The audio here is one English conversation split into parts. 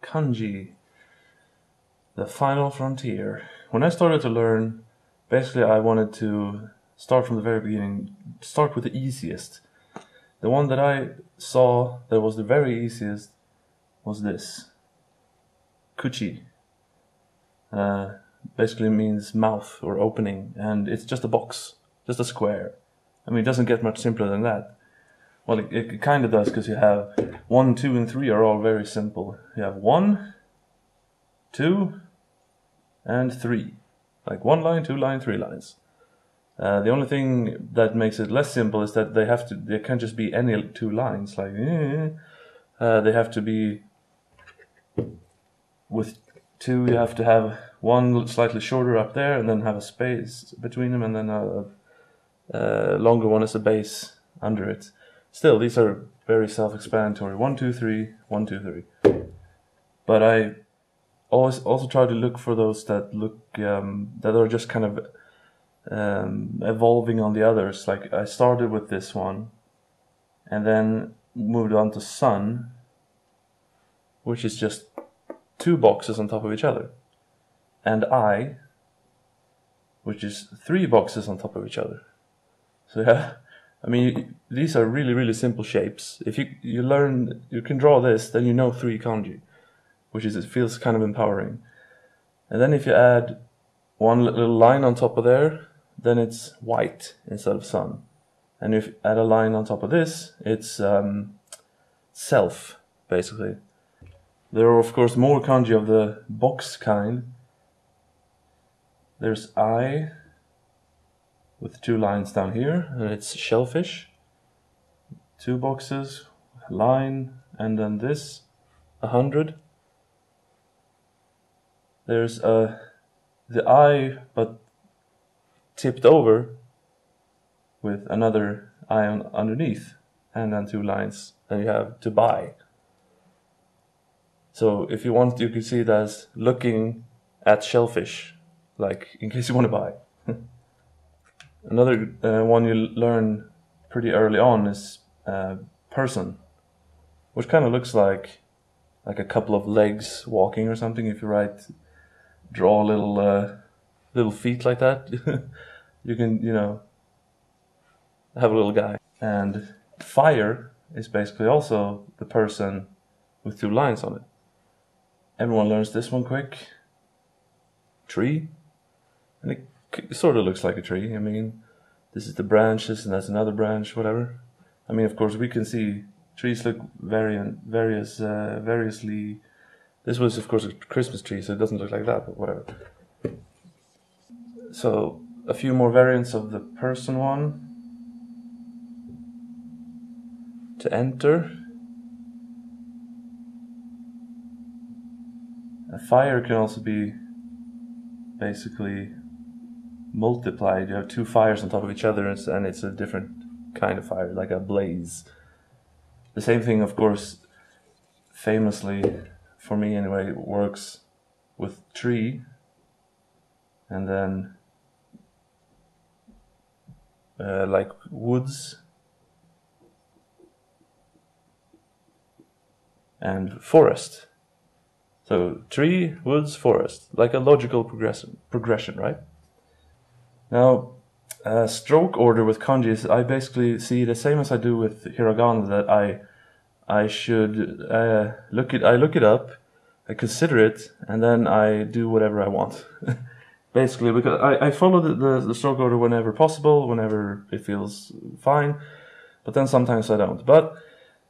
Kanji, the final frontier. When I started to learn, basically I wanted to start from the very beginning, start with the easiest. The one that I saw that was the very easiest was this. Kuchi. Basically means mouth or opening, and it's just a box, just a square. I mean, it doesn't get much simpler than that. Well, it kind of does, because you have 1, 2, and 3 are all very simple. You have 1, 2, and 3. Like 1 line, 2 line, 3 lines. The only thing that makes it less simple is that they can't just be any 2 lines. Like they have to be, with 2 you have to have one slightly shorter up there, and then have a space between them, and then a longer one as a base under it. Still, these are very self-explanatory. 1, 2, 3, 1, 2, 3. But I always also try to look for those that look that are just kind of evolving on the others. Like I started with this one, and then moved on to sun, which is just 2 boxes on top of each other, and I, which is 3 boxes on top of each other. So yeah, I mean, these are really, really simple shapes. If you learn, you can draw this, then you know 3 kanji, which is, it feels kind of empowering. And then if you add one little line on top of there, then it's white instead of sun. And if you add a line on top of this, it's self, basically. There are of course more kanji of the box kind. There's I, with 2 lines down here, and it's shellfish. 2 boxes, line, and then this, 100. There's the I, but tipped over, with another I underneath, and then 2 lines. Then you have to buy. So if you want, you can see it as looking at shellfish, like in case you want to buy. Another one you learn pretty early on is person, which kind of looks like a couple of legs walking or something. If you draw little feet like that, you can, have a little guy. And fire is basically also the person with 2 lines on it. Everyone learns this one quick. Tree. And it sort of looks like a tree. I mean, this is the branches, and that's another branch, whatever. I mean, of course, we can see trees look variously. This was, of course, a Christmas tree, so it doesn't look like that, but whatever. So, a few more variants of the person one. To enter. A fire can also be basically multiplied. You have 2 fires on top of each other, and it's a different kind of fire, like a blaze. The same thing, of course, famously, for me anyway, works with tree, and then like woods and forest. So tree, woods, forest, like a logical progression, right? Now, stroke order with kanjis, I basically see the same as I do with hiragana, that I should look it up, I consider it, and then I do whatever I want. Basically, because I follow the stroke order whenever possible, whenever it feels fine, but then sometimes I don't. But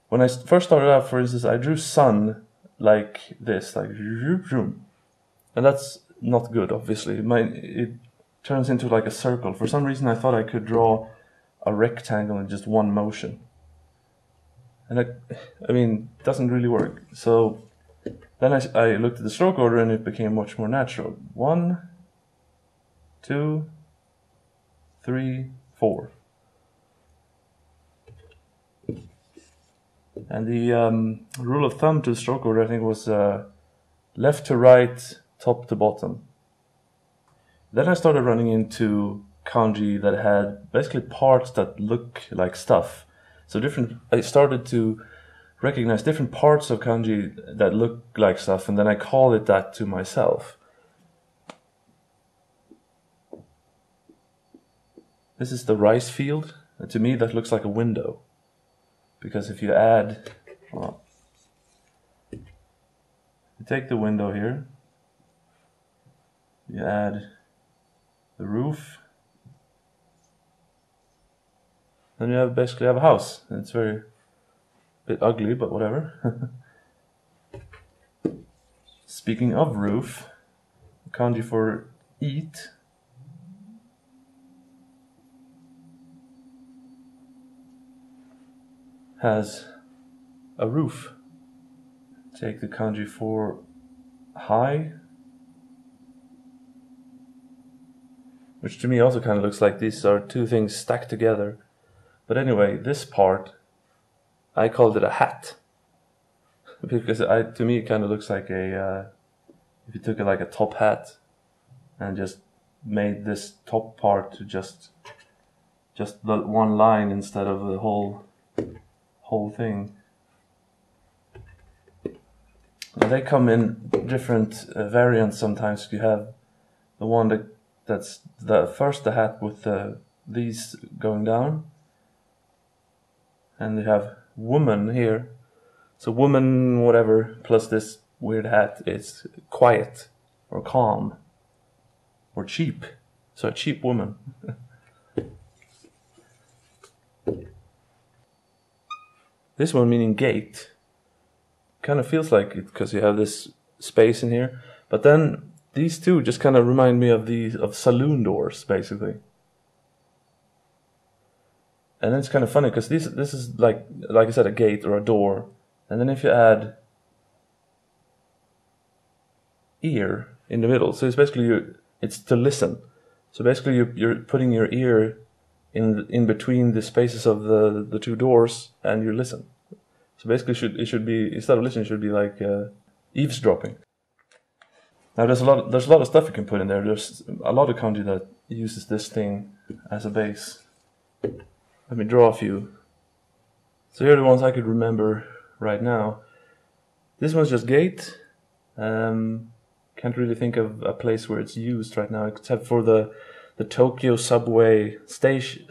when I first started out, for instance, I drew sun like this, like, and that's not good, obviously. It turns into like a circle. For some reason, I thought I could draw a rectangle in just one motion, and I mean, it doesn't really work. So then I looked at the stroke order, and it became much more natural. 1, 2, 3, 4. And the rule of thumb to the stroke order, I think, was left to right, top to bottom. Then I started running into kanji that had basically parts that look like stuff. So I started to recognize different parts of kanji that look like stuff, and then I call it that to myself. This is the rice field, and to me that looks like a window. Because if you add, well, you take the window here, you add the roof, then you basically have a house. And it's very bit ugly, but whatever. Speaking of roof, kanji for eat has a roof. Take the kanji for high, which to me also kind of looks like these are two things stacked together. But anyway, this part, I called it a hat. Because to me it kind of looks like a, if you took it like a top hat and just made this top part to just the one line instead of the whole thing. Now they come in different variants sometimes. You have the one that's the hat with these going down. And you have woman here. So woman, whatever, plus this weird hat is quiet or calm or cheap. So a cheap woman. This one meaning gate. Kind of feels like it because you have this space in here. But then these two just kind of remind me of saloon doors, basically. And then it's kind of funny because this is like I said, a gate or a door. And then if you add ear in the middle, so it's basically it's to listen. So basically you're putting your ear in between the spaces of the two doors, and you listen. So basically it should be, instead of listening, it should be like eavesdropping. Now there's a lot of stuff you can put in there. There's a lot of kanji that uses this thing as a base. Let me draw a few. So here are the ones I could remember right now. This one's just gate. Can't really think of a place where it's used right now, except for the Tokyo subway station,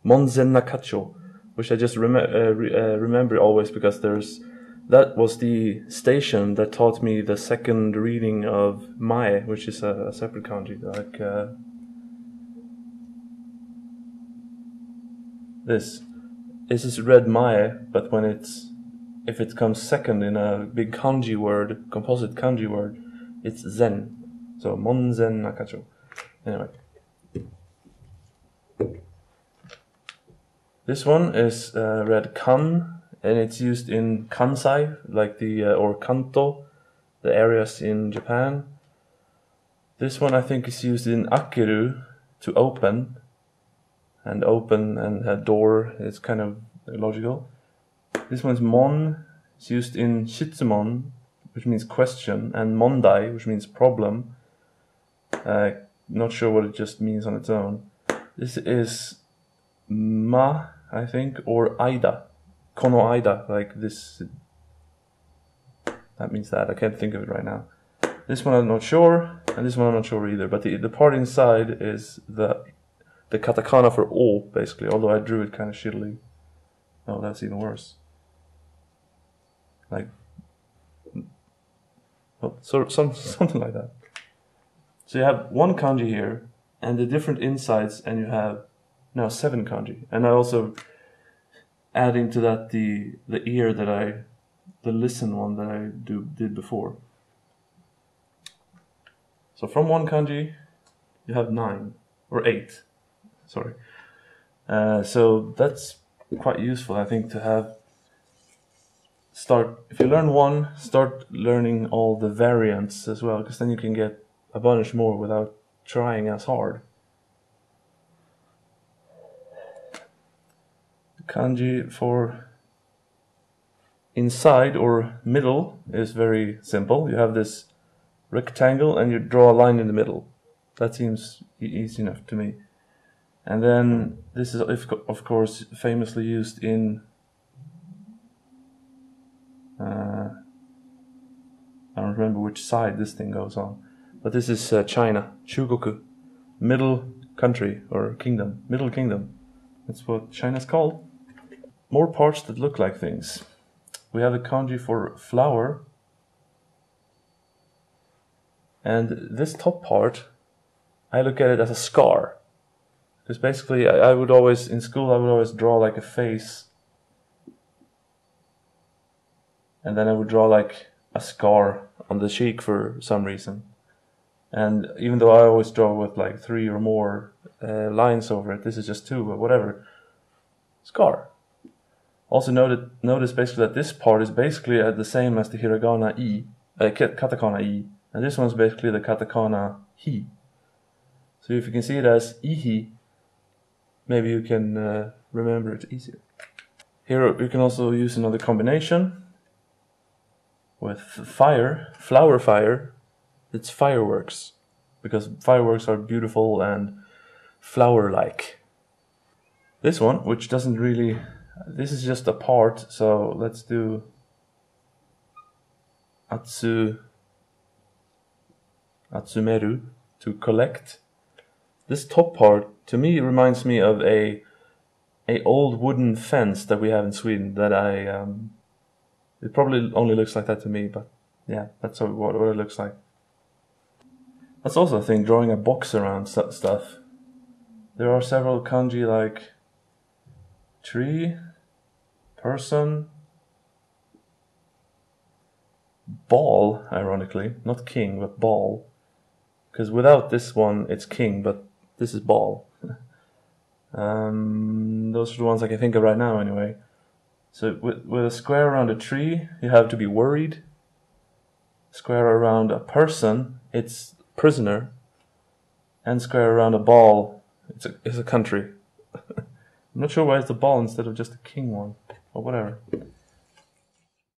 Monzen Nakacho, which I just remember always because that was the station that taught me the second reading of Mae, which is a separate kanji. Like this is read Mae, but if it comes second in a big kanji word, composite kanji word, it's Zen. So Monzen Nakacho. Anyway. This one is read kan, and it's used in Kansai, like or Kanto, the areas in Japan. This one I think is used in Akeru, to open, and a door is kind of logical. This one's mon. It's used in Shitsumon, which means question, and mondai, which means problem. Not sure what it just means on its own. This is ma, I think, or aida. Kono aida, like this. That means that. I can't think of it right now. This one I'm not sure, and this one I'm not sure either. But the part inside is the katakana for o, basically, although I drew it kind of shittily. Oh, that's even worse. Like, well, something like that. So you have one kanji here, and the different insides, and you have now 7 kanji. And I also adding to that the ear that the listen one that I did before. So from one kanji, you have 9 or 8. Sorry. So that's quite useful, I think, to have. If you learn one, start learning all the variants as well, because then you can get a bunch more without trying as hard. The kanji for inside or middle is very simple. You have this rectangle and you draw a line in the middle. That seems easy enough to me. And then this is, of course, famously used in I don't remember which side this thing goes on, but this is China, Chugoku, middle country or kingdom, middle kingdom. That's what China's called. More parts that look like things. We have the kanji for flower, and this top part, I look at it as a scar. Because basically, I would always, in school, I would always draw like a face, and then I would draw like a scar on the cheek for some reason. And even though I always draw with like 3 or more lines over it, this is just 2, but whatever. Scar. Also notice basically that this part is basically the same as the hiragana I, katakana I, and this one's basically the katakana hi. So if you can see it as ihi, maybe you can remember it easier. Here you can also use another combination with fire, flower fire. It's fireworks, because fireworks are beautiful and flower-like. This one, which doesn't really, this is just a part, so let's do atsumeru, to collect. This top part, to me, reminds me of a old wooden fence that we have in Sweden that it probably only looks like that to me, but yeah, that's what it looks like. That's also a thing, drawing a box around stuff. There are several kanji like tree, person, ball, ironically, not king, but ball. Because without this one, it's king, but this is ball. Those are the ones I can think of right now, anyway. So with a square around a tree, you have to be worried. Square around a person, it's prisoner. And square around a ball, it's a country. I'm not sure why it's a ball instead of just a king one, or whatever.